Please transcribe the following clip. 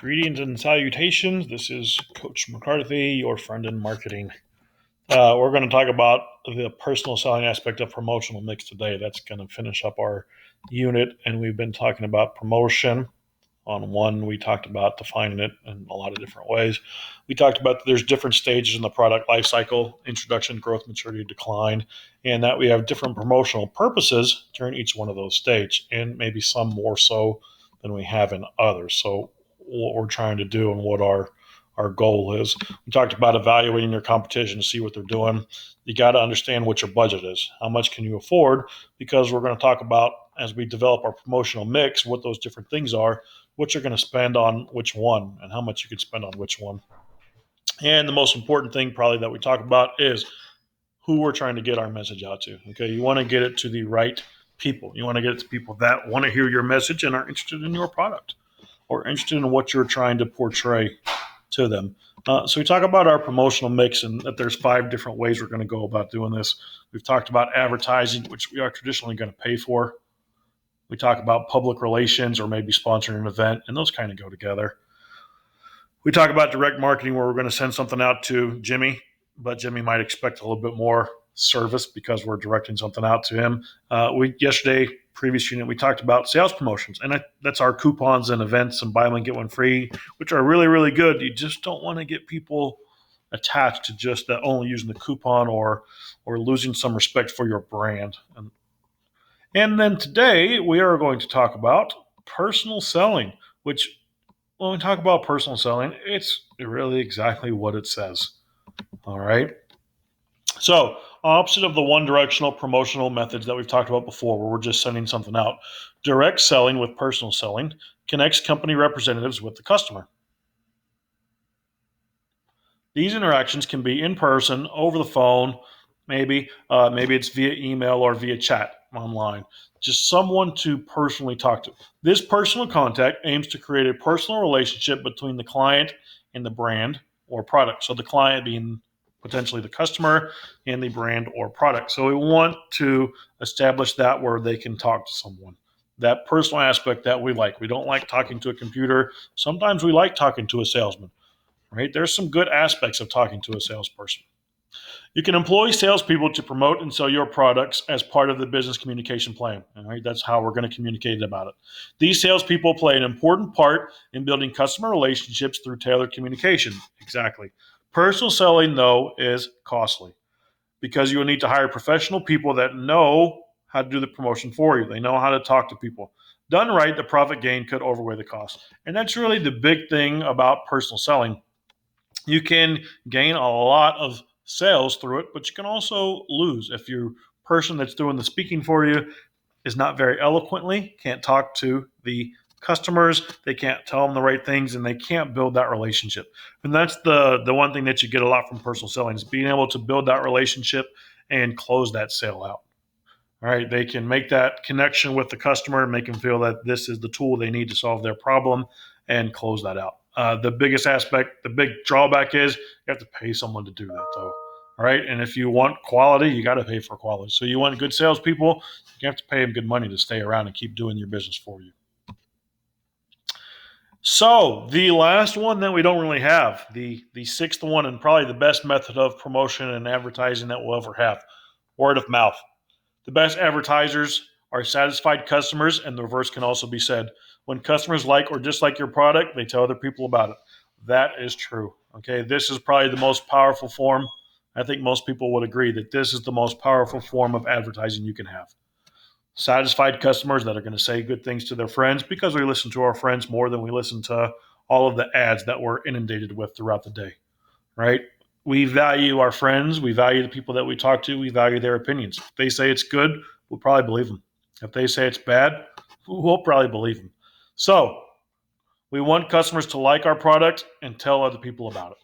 Greetings and salutations. This is Coach McCarthy, your friend in marketing. We're going to talk about the personal selling aspect of promotional mix today. That's going to finish up our unit, and we've been talking about promotion. On one, we talked about defining it in a lot of different ways. We talked about there's different stages in the product life cycle: introduction, growth, maturity, decline, and that we have different promotional purposes during each one of those stages, and maybe some more so than we have in others. So, what we're trying to do and what our goal is. We talked about evaluating your competition to see what they're doing. You got to understand what your budget is. How much can you afford? Because we're going to talk about, as we develop our promotional mix, what those different things are, what you're going to spend on which one, and how much you can spend on which one. And the most important thing probably that we talk about is who we're trying to get our message out to. Okay, you want to get it to the right people. You want to get it to people that want to hear your message and are interested in your product or interested in what you're trying to portray to them. So we talk about our promotional mix and that there's 5 different ways we're going to go about doing this. We've talked about advertising, which we are traditionally going to pay for. We talk about public relations or maybe sponsoring an event, and those kind of go together. We talk about direct marketing, where we're going to send something out to Jimmy, but Jimmy might expect a little bit more service because we're directing something out to him. Yesterday, previous unit, we talked about sales promotions, and that's our coupons and events and buy one get one free, which are really, really good. You just don't want to get people attached to just that only using the coupon or losing some respect for your brand. And then today we are going to talk about personal selling, which when we talk about personal selling, it's really exactly what it says. All right. So, opposite of the one directional promotional methods that we've talked about before, where we're just sending something out, direct selling with personal selling connects company representatives with the customer. These interactions can be in person, over the phone, maybe it's via email or via chat online. Just someone to personally talk to. This personal contact aims to create a personal relationship between the client and the brand or product. So the client being potentially the customer and the brand or product. So we want to establish that where they can talk to someone. That personal aspect that we like. We don't like talking to a computer. Sometimes we like talking to a salesman. Right? There's some good aspects of talking to a salesperson. You can employ salespeople to promote and sell your products as part of the business communication plan. All right, that's how we're going to communicate about it. These salespeople play an important part in building customer relationships through tailored communication. Exactly. Personal selling, though, is costly because you will need to hire professional people that know how to do the promotion for you. They know how to talk to people. Done right, the profit gain could outweigh the cost. And that's really the big thing about personal selling. You can gain a lot of sales through it, but you can also lose if your person that's doing the speaking for you is not very eloquently, can't talk to the customers, they can't tell them the right things, and they can't build that relationship. And that's the one thing that you get a lot from personal selling is being able to build that relationship and close that sale out. All right, they can make that connection with the customer and make them feel that this is the tool they need to solve their problem and close that out. The biggest aspect, the big drawback is you have to pay someone to do that, though. All right, and if you want quality, you got to pay for quality. So you want good salespeople, you have to pay them good money to stay around and keep doing your business for you. So the last one that we don't really have, the sixth one, and probably the best method of promotion and advertising that we'll ever have, word of mouth. The best advertisers are satisfied customers, and the reverse can also be said. When customers like or dislike your product, they tell other people about it. That is true. Okay, this is probably the most powerful form. I think most people would agree that this is the most powerful form of advertising you can have. Satisfied customers that are going to say good things to their friends because we listen to our friends more than we listen to all of the ads that we're inundated with throughout the day, right? We value our friends. We value the people that we talk to. We value their opinions. If they say it's good, we'll probably believe them. If they say it's bad, we'll probably believe them. So we want customers to like our product and tell other people about it.